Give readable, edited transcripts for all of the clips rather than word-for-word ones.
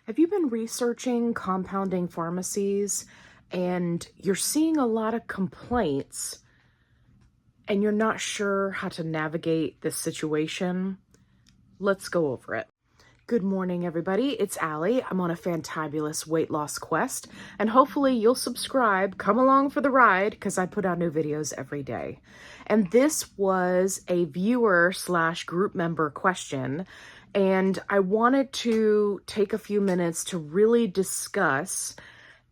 Have you been researching compounding pharmacies and you're seeing a lot of complaints and you're not sure how to navigate this situation? Let's go over it. Good morning, everybody. It's Allie. I'm on a fantabulous weight loss quest, and hopefully you'll subscribe, come along for the ride, because I put out new videos every day. And this was a viewer/group member question, and I wanted to take a few minutes to really discuss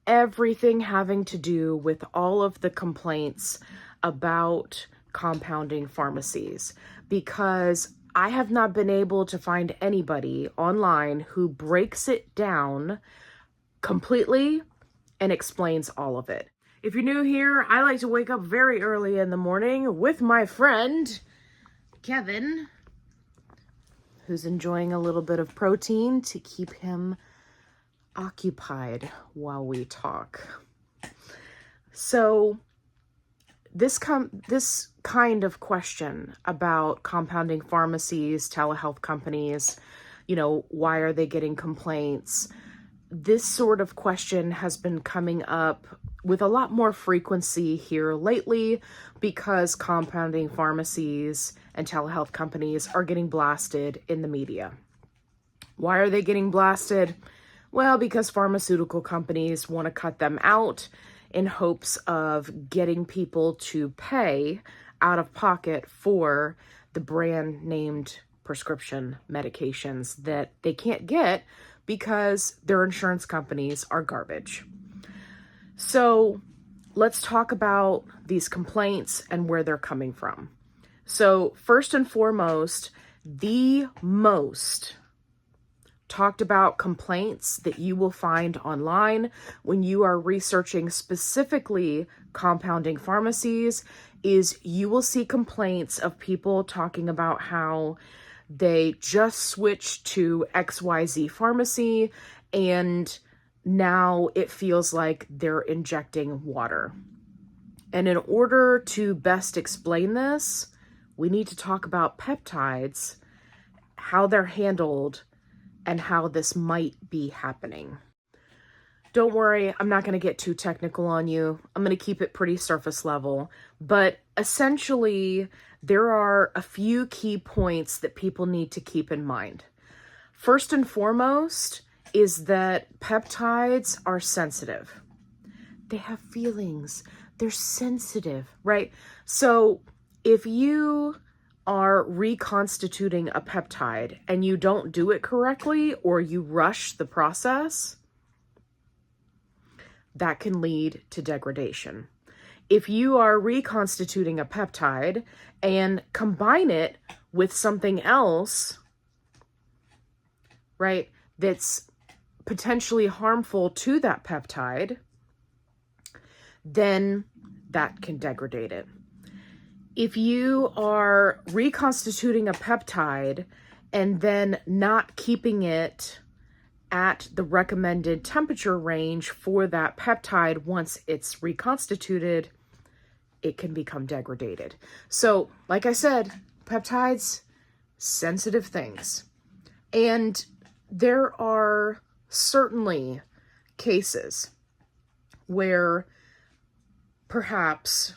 everything having to do with all of the complaints about compounding pharmacies, because I have not been able to find anybody online who breaks it down completely and explains all of it. If you're new here, I like to wake up very early in the morning with my friend, Kevin, who's enjoying a little bit of protein to keep him occupied while we talk. So this kind of question about compounding pharmacies, telehealth companies, why are they getting complaints? This sort of question has been coming up with a lot more frequency here lately because compounding pharmacies and telehealth companies are getting blasted in the media. Why are they getting blasted? Well, because pharmaceutical companies want to cut them out in hopes of getting people to pay out of pocket for the brand named prescription medications that they can't get because their insurance companies are garbage. So let's talk about these complaints and where they're coming from. So first and foremost, the most talked about complaints that you will find online when you are researching specifically compounding pharmacies is you will see complaints of people talking about how they just switched to XYZ pharmacy and now it feels like they're injecting water. And in order to best explain this, we need to talk about peptides, how they're handled, and how this might be happening. Don't worry, I'm not going to get too technical on you. I'm going to keep it pretty surface level. But essentially, there are a few key points that people need to keep in mind. First and foremost is that peptides are sensitive. They have feelings. They're sensitive, right? So if you are reconstituting a peptide and you don't do it correctly or you rush the process, that can lead to degradation. If you are reconstituting a peptide and combine it with something else, right, that's potentially harmful to that peptide, then that can degrade it. If you are reconstituting a peptide and then not keeping it at the recommended temperature range for that peptide once it's reconstituted, it can become degraded. So, like I said, peptides, sensitive things. And there are certainly cases where perhaps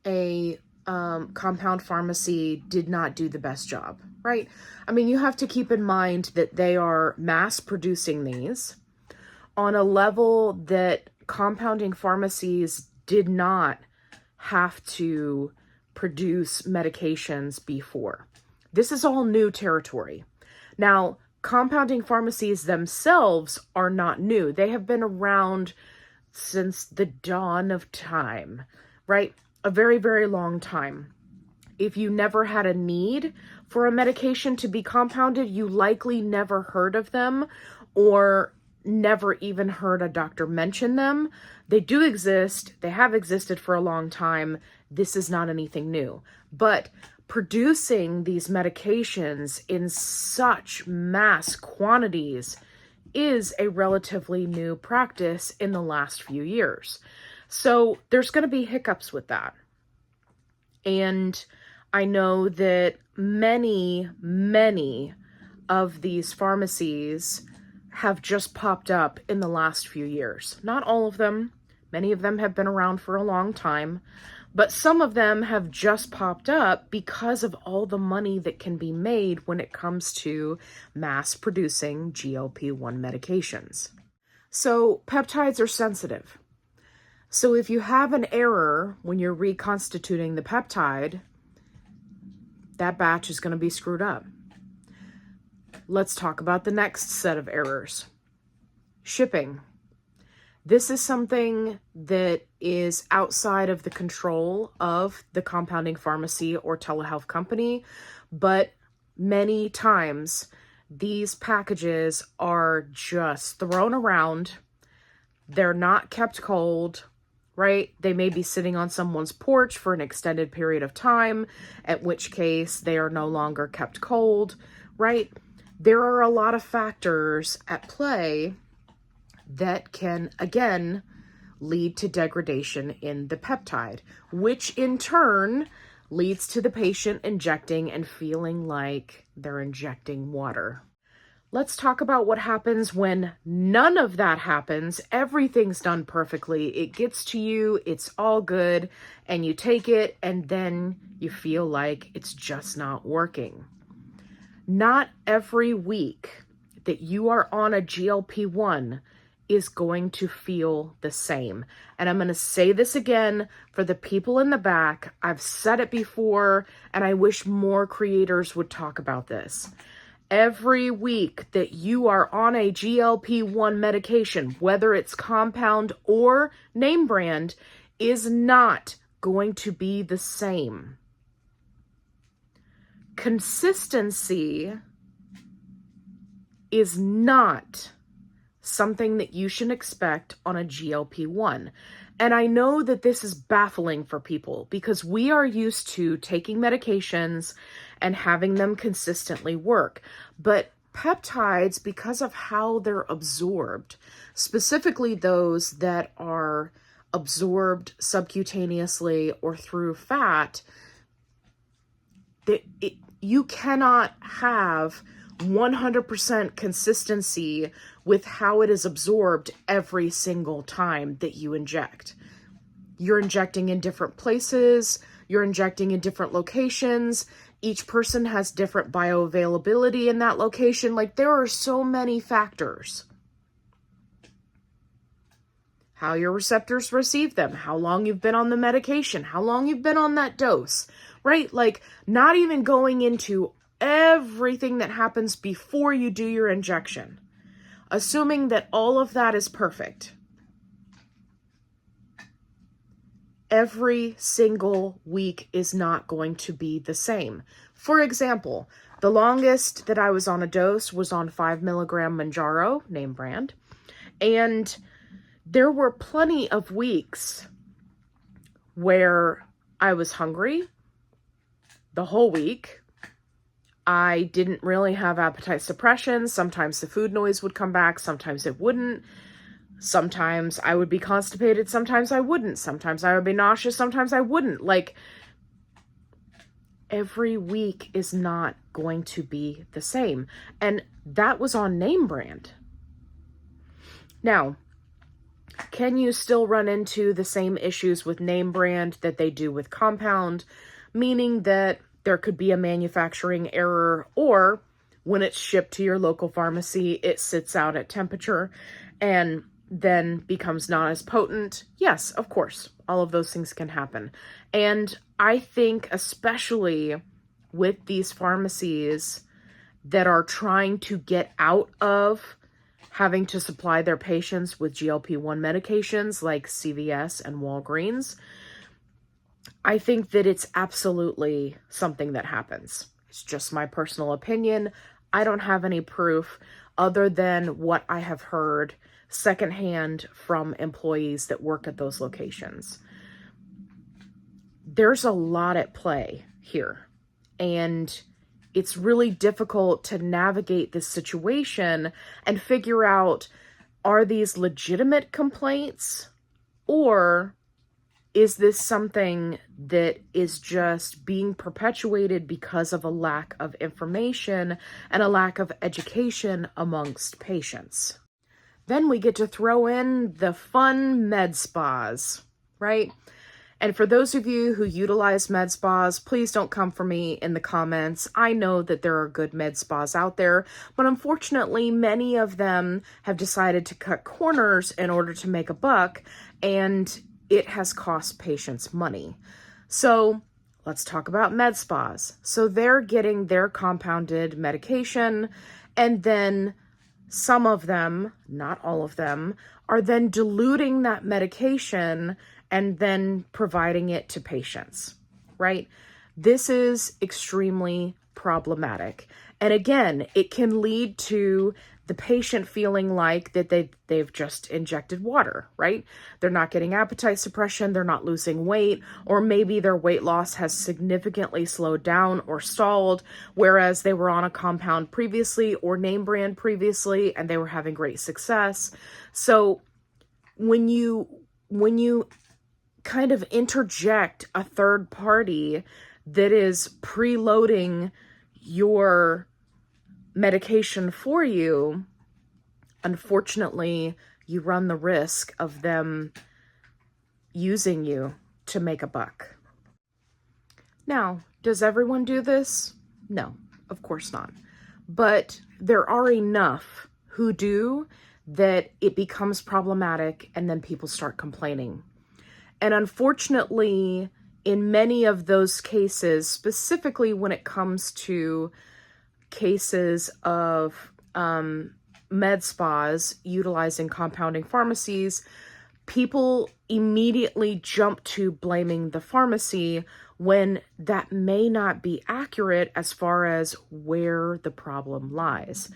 a compound pharmacy did not do the best job, right? I mean, you have to keep in mind that they are mass producing these on a level that compounding pharmacies did not have to produce medications before. This is all new territory. Now, compounding pharmacies themselves are not new. They have been around since the dawn of time, right? A very, very long time. If you never had a need for a medication to be compounded, you likely never heard of them or never even heard a doctor mention them. They do exist. They have existed for a long time. This is not anything new. But producing these medications in such mass quantities is a relatively new practice in the last few years. So there's going to be hiccups with that. And I know that many of these pharmacies have just popped up in the last few years. Not all of them. Many of them have been around for a long time, but some of them have just popped up because of all the money that can be made when it comes to mass producing GLP-1 medications. So peptides are sensitive. So if you have an error when you're reconstituting the peptide, that batch is going to be screwed up. Let's talk about the next set of errors. Shipping. This is something that is outside of the control of the compounding pharmacy or telehealth company, but many times these packages are just thrown around. They're not kept cold, right? They may be sitting on someone's porch for an extended period of time, at which case they are no longer kept cold, right? There are a lot of factors at play that can, again, lead to degradation in the peptide, which in turn leads to the patient injecting and feeling like they're injecting water. Let's talk about what happens when none of that happens. Everything's done perfectly. It gets to you, it's all good, and you take it, and then you feel like it's just not working. Not every week that you are on a GLP-1 is going to feel the same. And I'm going to say this again for the people in the back. I've said it before, and I wish more creators would talk about this. Every week that you are on a GLP-1 medication, whether it's compound or name brand, is not going to be the same. Consistency is not something that you should expect on a GLP-1. And I know that this is baffling for people because we are used to taking medications and having them consistently work. But peptides, because of how they're absorbed, specifically those that are absorbed subcutaneously or through fat, you cannot have 100% consistency with how it is absorbed every single time that you inject. You're injecting in different places, you're injecting in different locations, each person has different bioavailability in that location. Like, there are so many factors. How your receptors receive them, how long you've been on the medication, how long you've been on that dose, right? Like, not even going into everything that happens before you do your injection, assuming that all of that is perfect. Every single week is not going to be the same. For example, the longest that I was on a dose was on 5 milligram Mounjaro, name brand, and there were plenty of weeks where I was hungry the whole week. I didn't really have appetite suppression. Sometimes the food noise would come back, sometimes it wouldn't. Sometimes I would be constipated, sometimes I wouldn't. Sometimes I would be nauseous, sometimes I wouldn't. Like, every week is not going to be the same. And that was on name brand. Now, can you still run into the same issues with name brand that they do with compound? Meaning that there could be a manufacturing error, or when it's shipped to your local pharmacy, it sits out at temperature and then becomes not as potent. Yes, of course, all of those things can happen. And I think especially with these pharmacies that are trying to get out of having to supply their patients with GLP-1 medications like CVS and Walgreens, I think that it's absolutely something that happens. It's just my personal opinion. I don't have any proof other than what I have heard secondhand from employees that work at those locations. There's a lot at play here, and it's really difficult to navigate this situation and figure out, are these legitimate complaints, or Is this something that is just being perpetuated because of a lack of information and a lack of education amongst patients? Then we get to throw in the fun med spas, right? And for those of you who utilize med spas, please don't come for me in the comments. I know that there are good med spas out there, but unfortunately, many of them have decided to cut corners in order to make a buck, and it has cost patients money. So let's talk about med spas. So they're getting their compounded medication, and then some of them, not all of them, are then diluting that medication and then providing it to patients, right? This is extremely problematic. And again, it can lead to the patient feeling like that they've just injected water, right? They're not getting appetite suppression, they're not losing weight, or maybe their weight loss has significantly slowed down or stalled, whereas they were on a compound previously or name brand previously and they were having great success. So when you kind of interject a third party that is preloading your medication for you, unfortunately, you run the risk of them using you to make a buck. Now, does everyone do this? No, of course not. But there are enough who do that it becomes problematic and then people start complaining. And unfortunately, in many of those cases, specifically when it comes to cases of med spas utilizing compounding pharmacies, people immediately jump to blaming the pharmacy when that may not be accurate as far as where the problem lies.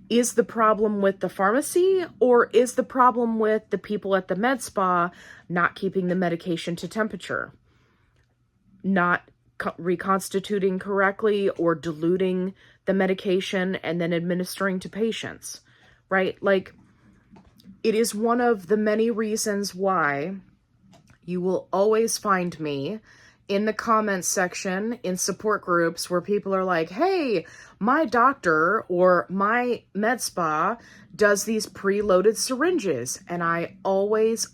Is the problem with the pharmacy, or is the problem with the people at the med spa not keeping the medication to temperature, not reconstituting correctly, or diluting the medication and then administering to patients, right? Like, it is one of the many reasons why you will always find me in the comments section in support groups where people are like, hey, my doctor or my med spa does these preloaded syringes. And I always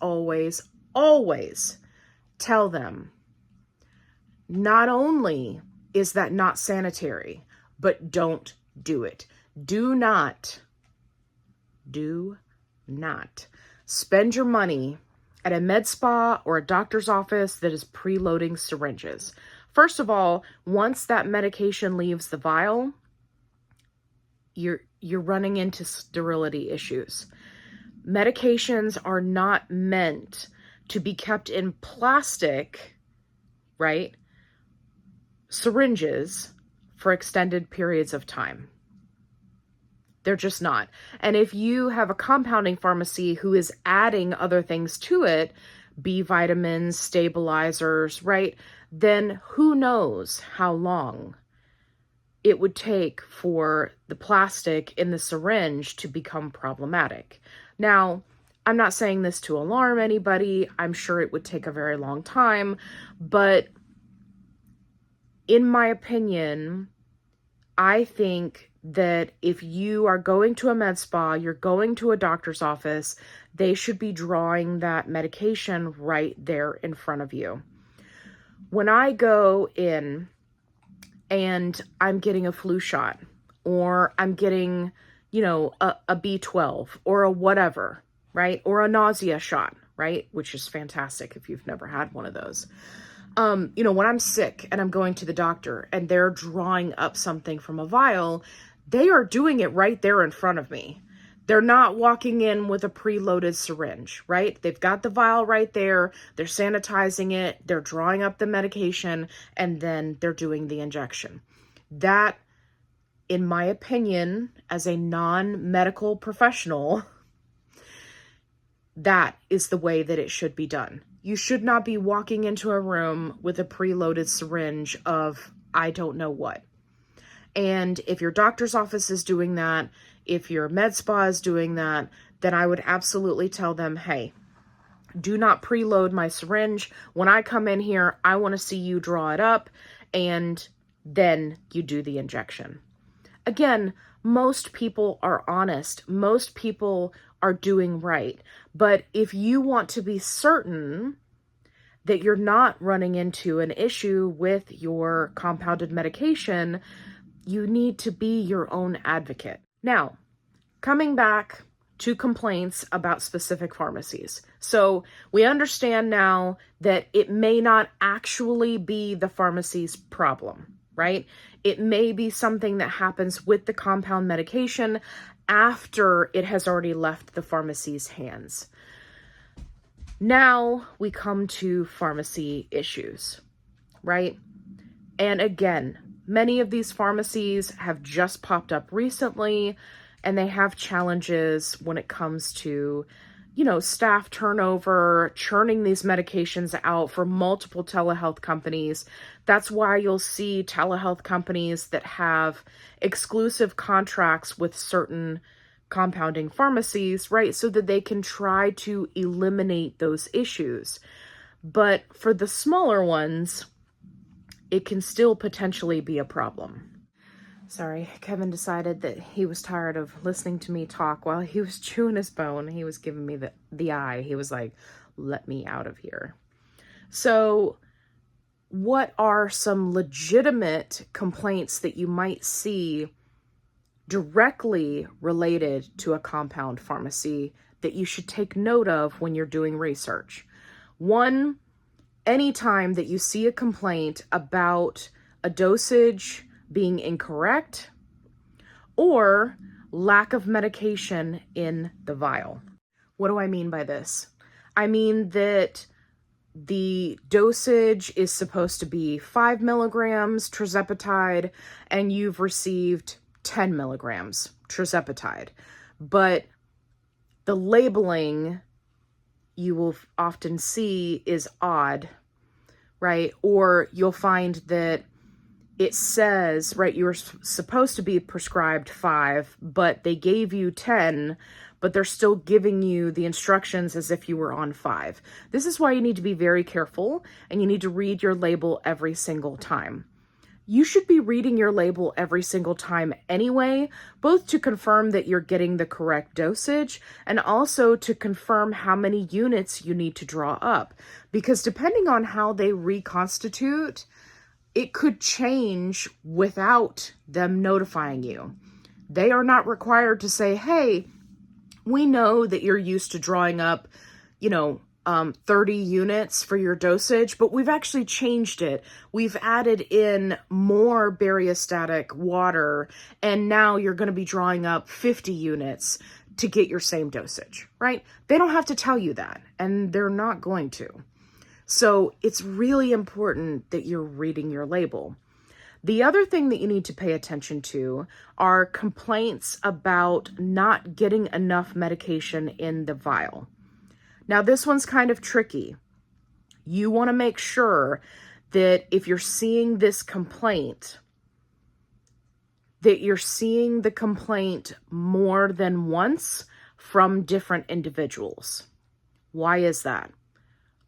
tell them, not only is that not sanitary, but don't do it. Do not spend your money at a med spa or a doctor's office that is preloading syringes. First of all, once that medication leaves the vial, you're running into sterility issues. Medications are not meant to be kept in plastic, right? Syringes for extended periods of time. They're just not. And if you have a compounding pharmacy who is adding other things to it, B vitamins, stabilizers, right? Then who knows how long it would take for the plastic in the syringe to become problematic. Now, I'm not saying this to alarm anybody. I'm sure it would take a very long time, but in my opinion, I think that if you are going to a med spa, you're going to a doctor's office, they should be drawing that medication right there in front of you. When I go in and I'm getting a flu shot, or I'm getting, a B12 or a whatever, right? Or a nausea shot, right? Which is fantastic if you've never had one of those. When I'm sick and I'm going to the doctor and they're drawing up something from a vial, they are doing it right there in front of me. They're not walking in with a preloaded syringe, right? They've got the vial right there. They're sanitizing it. They're drawing up the medication, and then they're doing the injection. That, in my opinion, as a non-medical professional, that is the way that it should be done. You should not be walking into a room with a preloaded syringe of I don't know what. And if your doctor's office is doing that, if your med spa is doing that, then I would absolutely tell them, hey, do not preload my syringe. When I come in here, I want to see you draw it up and then you do the injection. Again, most people are honest. Most people are doing right. But if you want to be certain that you're not running into an issue with your compounded medication, you need to be your own advocate. Now, coming back to complaints about specific pharmacies. So we understand now that it may not actually be the pharmacy's problem, right? It may be something that happens with the compound medication after it has already left the pharmacy's hands. Now we come to pharmacy issues, right? And again, many of these pharmacies have just popped up recently, and they have challenges when it comes to, staff turnover, churning these medications out for multiple telehealth companies. That's why you'll see telehealth companies that have exclusive contracts with certain compounding pharmacies, right? So that they can try to eliminate those issues. But for the smaller ones, it can still potentially be a problem. Sorry, Kevin decided that he was tired of listening to me talk while he was chewing his bone. He was giving me the eye. He was like, let me out of here. So what are some legitimate complaints that you might see directly related to a compound pharmacy that you should take note of when you're doing research? One, anytime that you see a complaint about a dosage being incorrect or lack of medication in the vial. What do I mean by this? I mean that the dosage is supposed to be 5 milligrams Tirzepatide and you've received 10 milligrams Tirzepatide. But the labeling you will often see is odd, right? Or you'll find that it says, right, you were supposed to be prescribed 5, but they gave you 10, but they're still giving you the instructions as if you were on 5. This is why you need to be very careful, and you need to read your label every single time. You should be reading your label every single time anyway, both to confirm that you're getting the correct dosage and also to confirm how many units you need to draw up. Because depending on how they reconstitute, it could change without them notifying you. They are not required to say, hey, we know that you're used to drawing up, 30 units for your dosage, but we've actually changed it. We've added in more bariostatic water, and now you're going to be drawing up 50 units to get your same dosage, right? They don't have to tell you that, and they're not going to. So it's really important that you're reading your label. The other thing that you need to pay attention to are complaints about not getting enough medication in the vial. Now, this one's kind of tricky. You want to make sure that if you're seeing this complaint, that you're seeing the complaint more than once from different individuals. Why is that?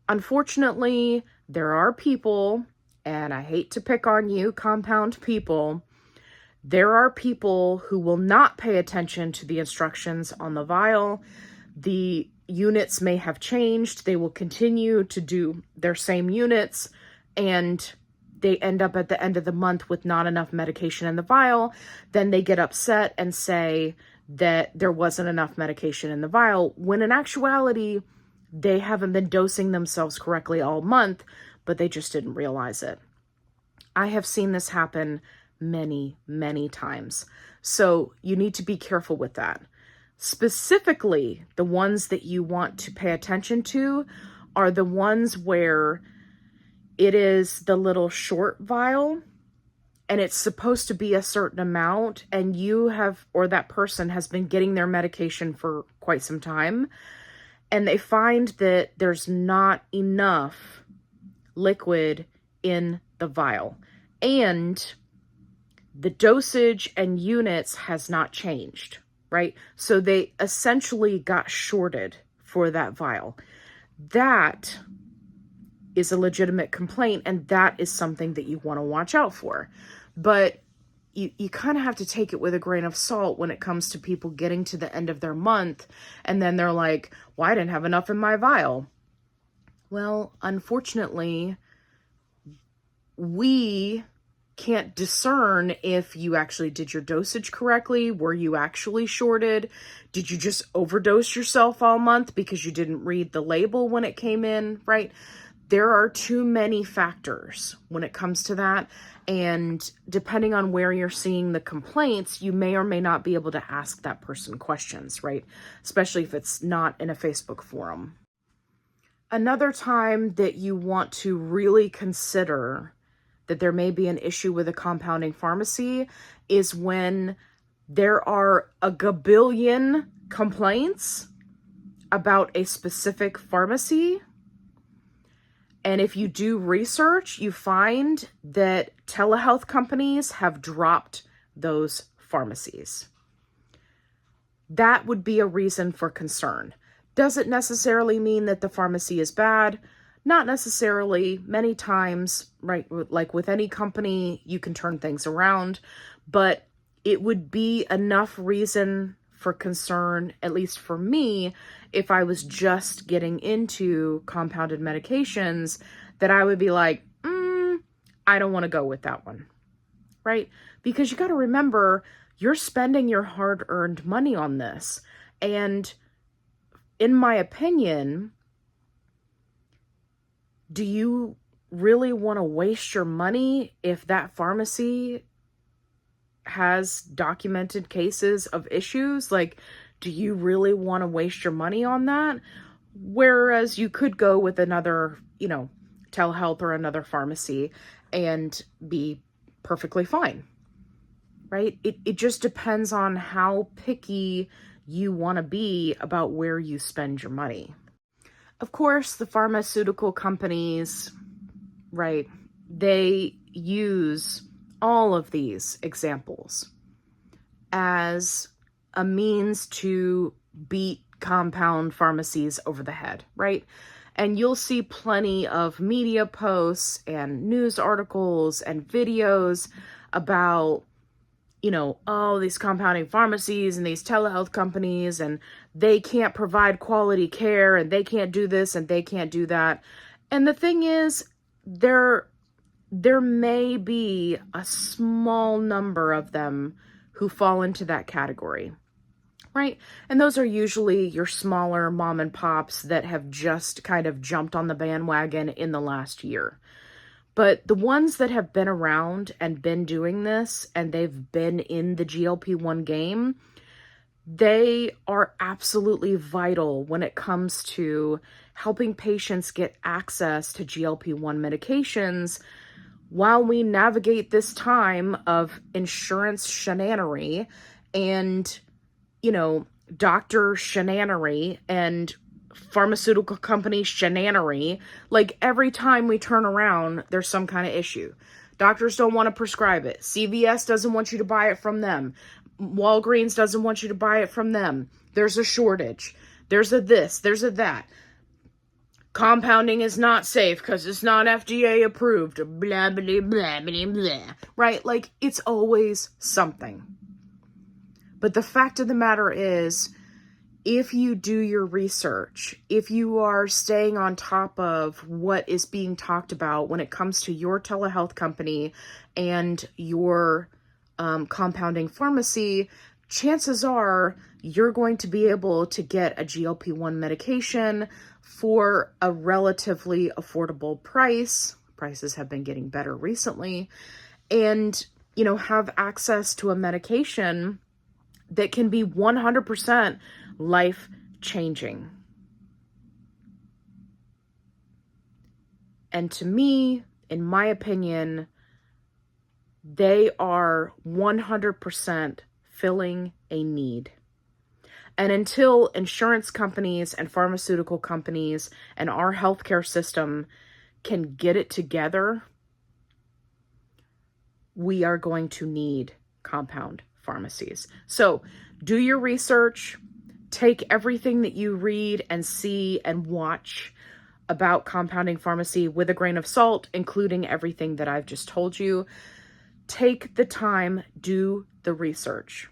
Unfortunately, there are people, and I hate to pick on you, compound people, there are people who will not pay attention to the instructions on the vial. The units may have changed. They will continue to do their same units, and they end up at the end of the month with not enough medication in the vial. Then they get upset and say that there wasn't enough medication in the vial, when in actuality, they haven't been dosing themselves correctly all month, but they just didn't realize it. I have seen this happen many, many times. So you need to be careful with that. Specifically, the ones that you want to pay attention to are the ones where it is the little short vial and it's supposed to be a certain amount, and you have, or that person has been getting their medication for quite some time, and they find that there's not enough liquid in the vial, and the dosage and units has not changed, right? So they essentially got shorted for that vial. that is a legitimate complaint, and that is something that you want to watch out for. But you kind of have to take it with a grain of salt when it comes to people getting to the end of their month and then they're like, well, I didn't have enough in my vial. Well, unfortunately, we can't discern if you actually did your dosage correctly. Were you actually shorted? Did you just overdose yourself all month because you didn't read the label when it came in, right? There are too many factors when it comes to that. And depending on where you're seeing the complaints, you may or may not be able to ask that person questions, right? Especially if it's not in a Facebook forum. Another time that you want to really consider that there may be an issue with a compounding pharmacy is when there are a gabillion complaints about a specific pharmacy. And if you do research, you find that telehealth companies have dropped those pharmacies. That would be a reason for concern. Does it necessarily mean that the pharmacy is bad? Not necessarily. Many times, right, like with any company, you can turn things around, but it would be enough reason for concern, at least for me, if I was just getting into compounded medications, that I would be like, I don't want to go with that one, right? Because you got to remember, you're spending your hard-earned money on this. And in my opinion, do you really want to waste your money if that pharmacy has documented cases of issues? Like, do you really want to waste your money on that? Whereas you could go with another, telehealth or another pharmacy and be perfectly fine, right? It just depends on how picky you want to be about where you spend your money. Of course, the pharmaceutical companies, right, they use all of these examples as a means to beat compound pharmacies over the head, right? And you'll see plenty of media posts and news articles and videos about, these compounding pharmacies and these telehealth companies, and they can't provide quality care, and they can't do this and they can't do that. And the thing is, there may be a small number of them who fall into that category, right? And those are usually your smaller mom and pops that have just kind of jumped on the bandwagon in the last year. But the ones that have been around and been doing this, and they've been in the GLP-1 game, they are absolutely vital when it comes to helping patients get access to GLP-1 medications while we navigate this time of insurance shenanery and, doctor shenanery and pharmaceutical company shenanery. Like, every time we turn around, there's some kind of issue. Doctors don't want to prescribe it. CVS doesn't want you to buy it from them. Walgreens doesn't want you to buy it from them. There's a shortage. There's a this, there's a that. Compounding is not safe because it's not FDA approved. Blah, blah, blah, blah, blah. Right? Like, it's always something. But the fact of the matter is, if you do your research, if you are staying on top of what is being talked about when it comes to your telehealth company and your compounding pharmacy, chances are you're going to be able to get a GLP-1 medication for a relatively affordable price. Prices have been getting better recently. And, have access to a medication that can be 100% life-changing. And to me, in my opinion, they are 100% filling a need. And until insurance companies and pharmaceutical companies and our healthcare system can get it together, we are going to need compound pharmacies. So do your research, Take everything that you read and see and watch about compounding pharmacy with a grain of salt, including everything that I've just told you. Take the time, do the research.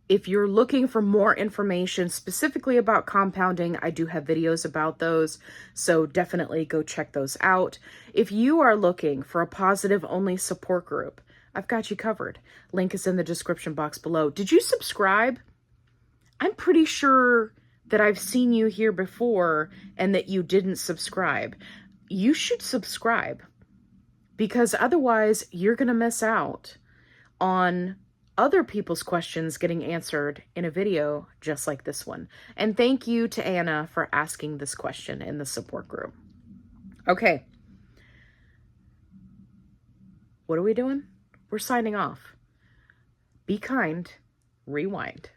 If you're looking for more information specifically about compounding, I do have videos about those, so definitely go check those out. If you are looking for a positive-only support group, I've got you covered. Link is in the description box below. Did you subscribe? I'm pretty sure that I've seen you here before and that you didn't subscribe. You should subscribe, because otherwise you're going to miss out on other people's questions getting answered in a video just like this one. And thank you to Anna for asking this question in the support group. Okay. What are we doing? We're signing off. Be kind. Rewind.